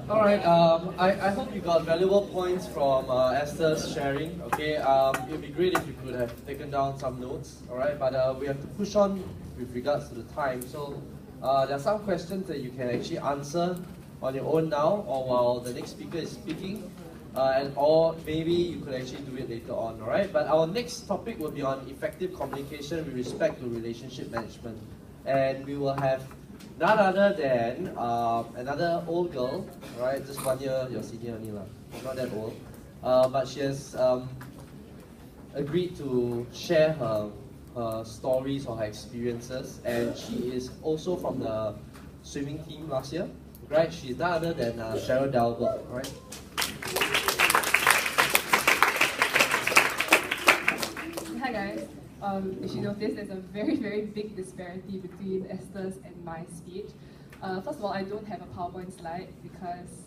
Alright, I hope you got valuable points from Esther's sharing. Okay, it would be great if you could have taken down some notes. Alright, but we have to push on with regards to the time. So there are some questions that you can actually answer on your own now or while the next speaker is speaking. Or maybe you could actually do it later on, alright? But our next topic will be on effective communication with respect to relationship management. And we will have none other than another old girl, right? Just 1 year your senior only, not that old. But she has agreed to share her stories or her experiences, and she is also from the swimming team last year, right? She's none other than Cheryl Delbert, right? Hi guys. If you notice, there's a very big disparity between Esther's and my speech. First of all, I don't have a PowerPoint slide because,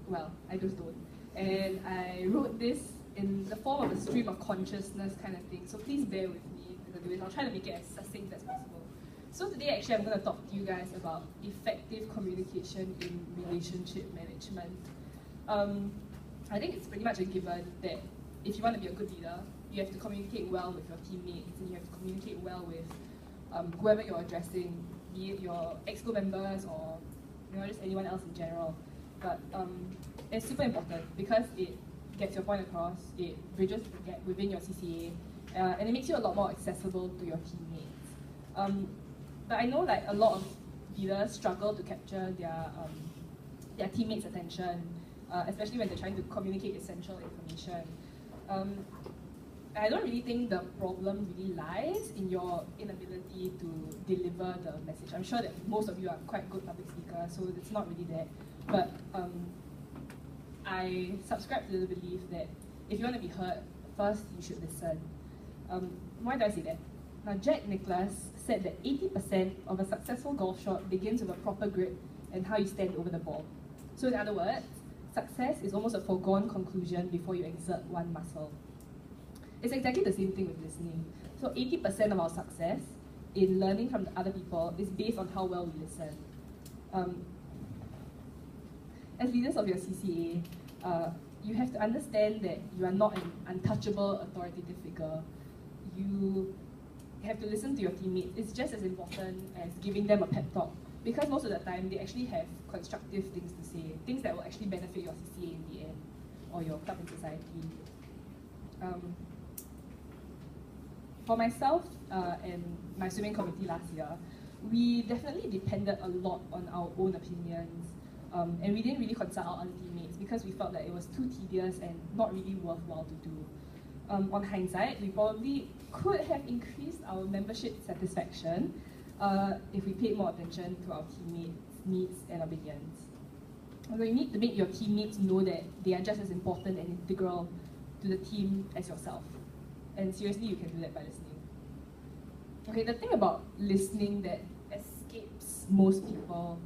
well, I just don't. And I wrote this in the form of a stream of consciousness kind of thing, so please bear with me as I do it. I'll try to make it as succinct as possible. So today, actually, I'm going to talk to you guys about effective communication in relationship management. I think it's pretty much a given that if you want to be a good leader, you have to communicate well with your teammates, and you have to communicate well with whoever you're addressing, be it your exco members or just anyone else in general. But it's super important because it gets your point across, it bridges the gap within your CCA, and it makes you a lot more accessible to your teammates. But I know like a lot of leaders struggle to capture their teammates' attention, especially when they're trying to communicate essential information. I don't really think the problem really lies in your inability to deliver the message. I'm sure that most of you are quite good public speakers, so it's not really that. But I subscribe to the belief that if you want to be heard, first you should listen. Why do I say that? Now, Jack Nicklaus said that 80% of a successful golf shot begins with a proper grip and how you stand over the ball. So in other words, success is almost a foregone conclusion before you exert one muscle. It's exactly the same thing with listening. So 80% of our success in learning from the other people is based on how well we listen. As leaders of your CCA, you have to understand that you are not an untouchable authoritative figure. You have to listen to your teammates. It's just as important as giving them a pep talk, because most of the time they actually have constructive things to say, things that will actually benefit your CCA in the end, or your club and society. For myself and my swimming committee last year, we definitely depended a lot on our own opinions, and we didn't really consult our other teammates because we felt that it was too tedious and not really worthwhile to do. On hindsight, we probably could have increased our membership satisfaction if we paid more attention to our teammates' needs and opinions. So you need to make your teammates know that they are just as important and integral to the team as yourself. And seriously, you can do that by listening. Okay, the thing about listening that escapes most people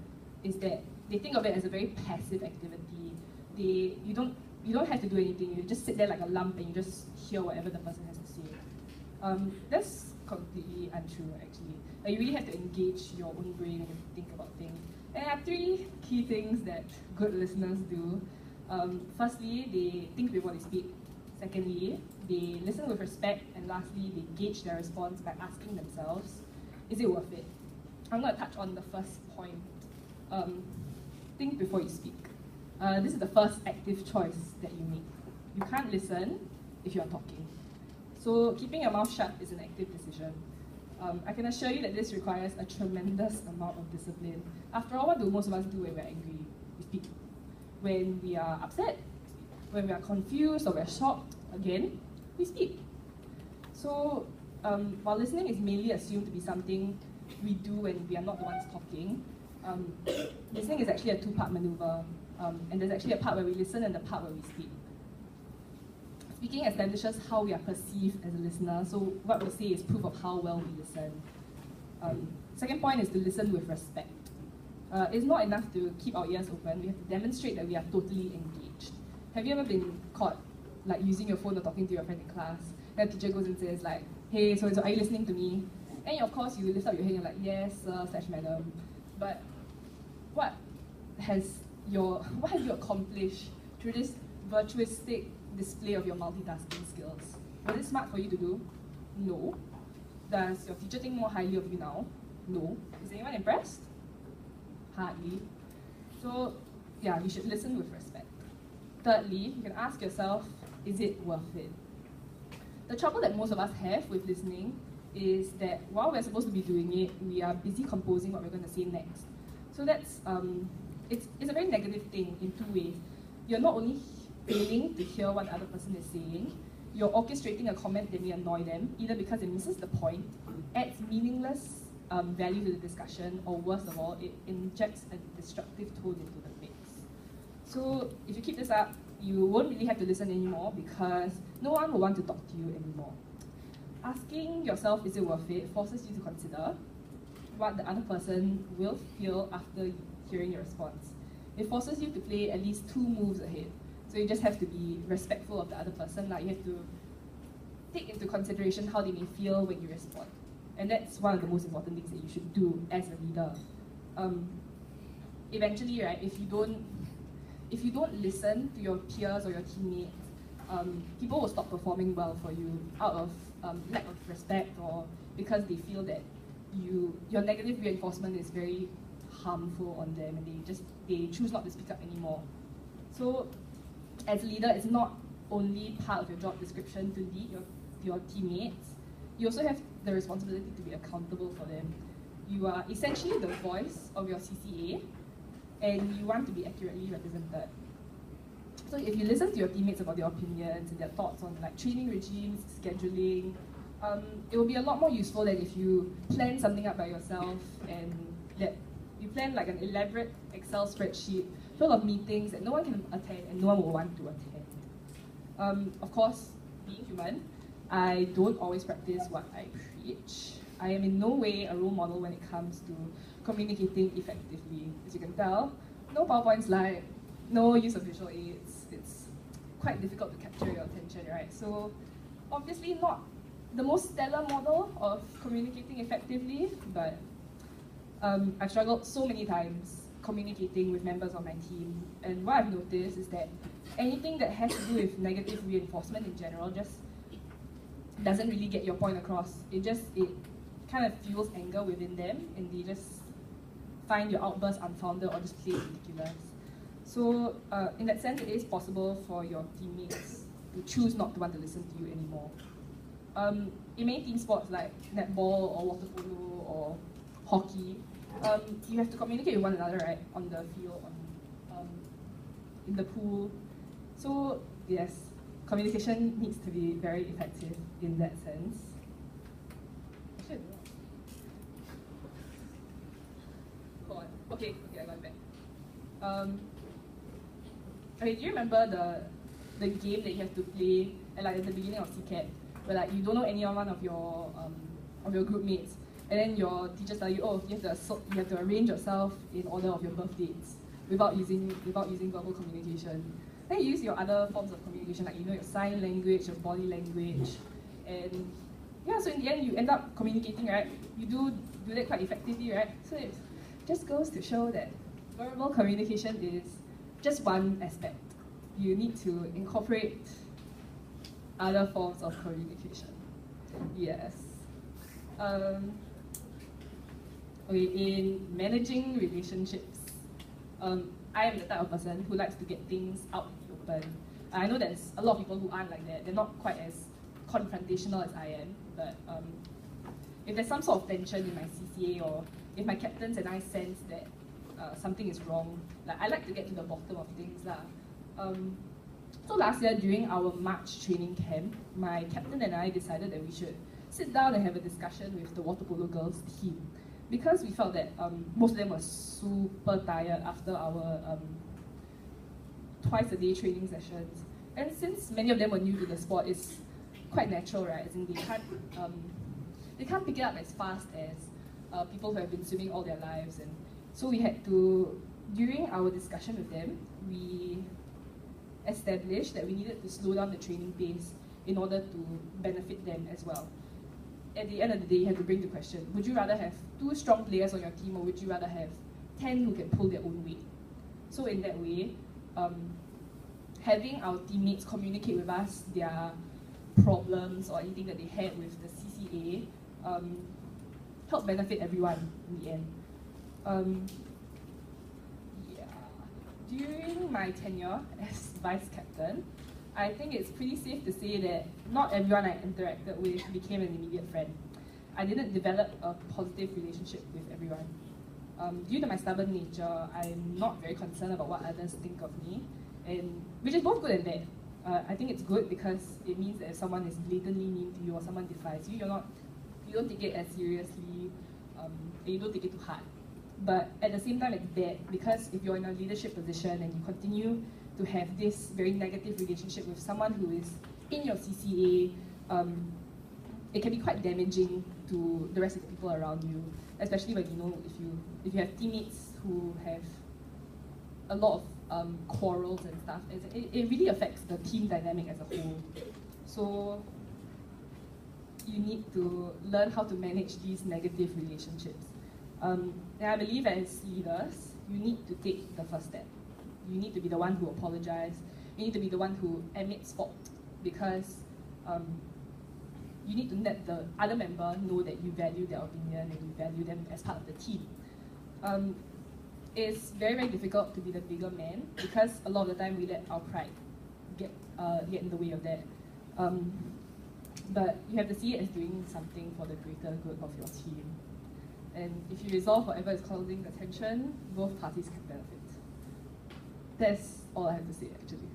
is that they think of it as a very passive activity. You don't have to do anything. You just sit there like a lump and you just hear whatever the person has to say. That's completely untrue, actually. Like, you really have to engage your own brain and think about things. And there are 3 key things that good listeners do. Firstly, they think before they speak. Secondly, they listen with respect. And lastly, they gauge their response by asking themselves, is it worth it? I'm going to touch on the first point. Think before you speak. This is the first active choice that you make. You can't listen if you're talking. So keeping your mouth shut is an active decision. I can assure you that this requires a tremendous amount of discipline. After all, what do most of us do when we're angry? We speak. When we are upset, when we are confused or we're shocked, again, we speak. So while listening is mainly assumed to be something we do when we are not the ones talking, listening is actually a 2-part maneuver. And there's actually a part where we listen and the part where we speak. Speaking establishes how we are perceived as a listener, so what we say is proof of how well we listen. Second point is to listen with respect. It's not enough to keep our ears open, we have to demonstrate that we are totally engaged. Have you ever been caught like using your phone or talking to your friend in class, and the teacher goes and says like, hey, so are you listening to me? And of course you lift up your head and you're like, yes, sir, / madam. But what has what have you accomplished through this virtuistic display of your multitasking skills? Was it smart for you to do? No. Does your teacher think more highly of you now? No. Is anyone impressed? Hardly. So, yeah, you should listen with respect. Thirdly, you can ask yourself, is it worth it? The trouble that most of us have with listening is that while we're supposed to be doing it, we are busy composing what we're going to say next. So that's, it's a very negative thing in two ways. You're not only failing to hear what the other person is saying, you're orchestrating a comment that may annoy them, either because it misses the point, adds meaningless value to the discussion, or worst of all, it injects a destructive tone into the mix. So if you keep this up, you won't really have to listen anymore because no one will want to talk to you anymore. Asking yourself, is it worth it, forces you to consider what the other person will feel after hearing your response. It forces you to play at least 2 moves ahead. So you just have to be respectful of the other person. Like, you have to take into consideration how they may feel when you respond. And that's one of the most important things that you should do as a leader. Eventually, right, if you don't listen to your peers or your teammates, people will stop performing well for you out of lack of respect, or because they feel that your negative reinforcement is very harmful on them, and they choose not to speak up anymore. So, as a leader, it's not only part of your job description to lead your teammates. You also have the responsibility to be accountable for them. You are essentially the voice of your CCA, and you want to be accurately represented. So if you listen to your teammates about their opinions and their thoughts on like training regimes, scheduling, it will be a lot more useful than if you plan something up by yourself and that you plan like an elaborate Excel spreadsheet full of meetings that no one can attend and no one will want to attend. Of course, being human, I don't always practice what I preach. I am in no way a role model when it comes to communicating effectively. As you can tell, no PowerPoint slide, no use of visual aids. It's quite difficult to capture your attention, right? So obviously not the most stellar model of communicating effectively, but I've struggled so many times communicating with members of my team, and what I've noticed is that anything that has to do with negative reinforcement in general just doesn't really get your point across. It kind of fuels anger within them, and they just find your outburst unfounded or just plain ridiculous. So in that sense, it is possible for your teammates to choose not to want to listen to you anymore. In many team sports like netball or water polo or hockey, you have to communicate with one another, right? On the field, in the pool. So yes, communication needs to be very effective in that sense. Okay, I got it back. Okay, do you remember the game that you have to play at the beginning of CCAT, where like you don't know any one of your group mates, and then your teachers tell you, oh, you have to arrange yourself in order of your birth dates without using verbal communication. Then you use your other forms of communication, like your sign language, your body language, and yeah. So in the end, you end up communicating, right? You do that quite effectively, right? So it just goes to show that verbal communication is just one aspect. You need to incorporate other forms of communication. Yes. Okay, in managing relationships, I am the type of person who likes to get things out in the open. I know there's a lot of people who aren't like that. They're not quite as confrontational as I am, but if there's some sort of tension in my CCA, or if my captains and I sense that something is wrong, like I like to get to the bottom of things lah. So last year during our March training camp, my captain and I decided that we should sit down and have a discussion with the water polo girls team, because we felt that most of them were super tired after our twice-a-day training sessions. And since many of them were new to the sport, it's quite natural, right? As in they can't pick it up as fast as people who have been swimming all their lives. And so we had to, during our discussion with them, we established that we needed to slow down the training pace in order to benefit them as well. At the end of the day, you have to bring the question, would you rather have 2 strong players on your team, or would you rather have 10 who can pull their own weight? So in that way, having our teammates communicate with us their problems or anything that they had with the CCA helped benefit everyone in the end. Yeah. During my tenure as vice captain, I think it's pretty safe to say that not everyone I interacted with became an immediate friend. I didn't develop a positive relationship with everyone. Due to my stubborn nature, I'm not very concerned about what others think of me, and which is both good and bad. I think it's good because it means that if someone is blatantly mean to you or someone defies you, you don't take it as seriously, and you don't take it too hard. But at the same time, it's bad because if you're in a leadership position and you continue to have this very negative relationship with someone who is in your CCA, it can be quite damaging to the rest of the people around you, especially when if you have teammates who have a lot of quarrels and stuff. It really affects the team dynamic as a whole. So you need to learn how to manage these negative relationships. And I believe as leaders, you need to take the first step. You need to be the one who apologizes. You need to be the one who admits fault, because you need to let the other member know that you value their opinion and you value them as part of the team. It's very, very difficult to be the bigger man because a lot of the time we let our pride get in the way of that. But you have to see it as doing something for the greater good of your team. And if you resolve whatever is causing the tension, both parties can benefit. That's all I have to say, actually.